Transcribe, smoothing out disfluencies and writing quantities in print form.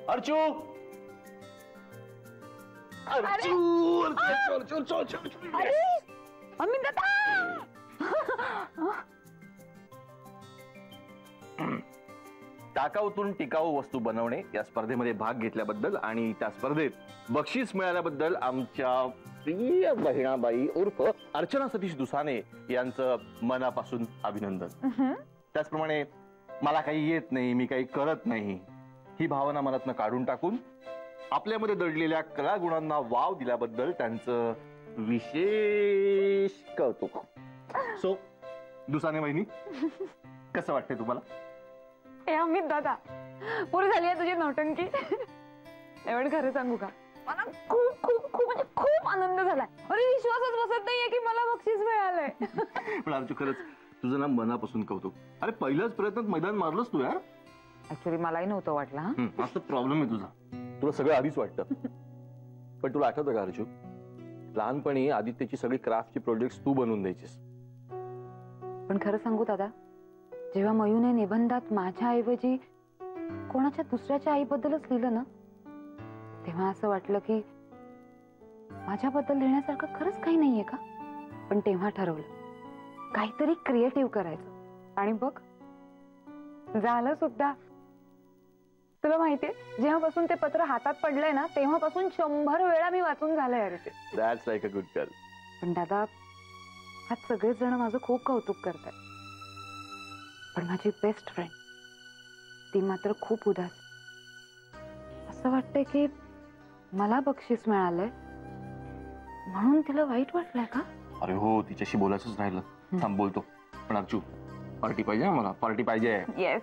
अर्चू अमित दादा टाकाऊतून टिकाऊ वस्तू बनवणे या स्पर्धेमध्ये भाग घेतल्याबद्दल आणि त्या स्पर्धेत बक्षीस मिळाल्याबद्दल आमच्या प्रिय बहिणाबाई उर्फ अर्चना सतीश दुसाने यांचं मनापासून अभिनंदन. त्याचप्रमाणे मला काही येत नाही, मी काही करत नाही ही भावना मनातनं काढून टाकून आपल्यामध्ये दडलेल्या कला गुणांना वाव दिल्याबद्दल त्यांचं विशेष कौतुक. सो दुसाने बहिणी, कसं वाटतंय तुम्हाला? अमित दादा, पुरी झाली आहे तुझी नौटंकी. एवढं खरं सांगू का, मला खूप खूप खूप म्हणजे खूप आनंद झालाय. अरे विश्वासच बसत नाहीये की मला बक्षीस मिळालंय. पण अर्चू खरंच तुझं ना मनापासून कौतुक. अरे पहिल्याच प्रयत्नात मैदान मारलंस तू यार. ऍक्च्युली मलाही नव्हतं वाटलं. असं प्रॉब्लेम आहे तुझा, तुला सगळं आधीच वाटतं. पण तुला आठवतं का अर्चू, लहानपणी आदित्यची सगळी क्राफ्टची प्रोजेक्ट तू बनवून द्यायचीस. पण खरं सांगू दादा, जेव्हा मयूने निबंधात माझ्या ऐवजी कोणाच्या दुसऱ्याच्या आईबद्दलच लिहिलं ना, तेव्हा असं वाटलं की माझ्याबद्दल लिहिण्यासारखं खरंच काही नाहीये का. पण तेव्हा ठरवलं काहीतरी क्रिएटिव्ह करायचं आणि बघ झालं सुद्धा. तुला माहितीये, जेव्हापासून ते पत्र हातात पडलंय ना, तेव्हापासून 100 वेळा मी वाचून झालंय. अरे ते that's like a good girl. पण दादा, आज सगळेच जण माझं खूप कौतुक करतात, पण माझी बेस्ट फ्रेंड ती मात्र खूप उदास. असं वाटतंय की मला बक्षीस मिळालंय म्हणून तिला वाईट वाटलंय का? अरे हो, तिच्याशी बोलायचंच राहिलं. थांब बोलतो. पण अर्चू, पार्टी पाहिजे, मला पार्टी पाहिजे. येस.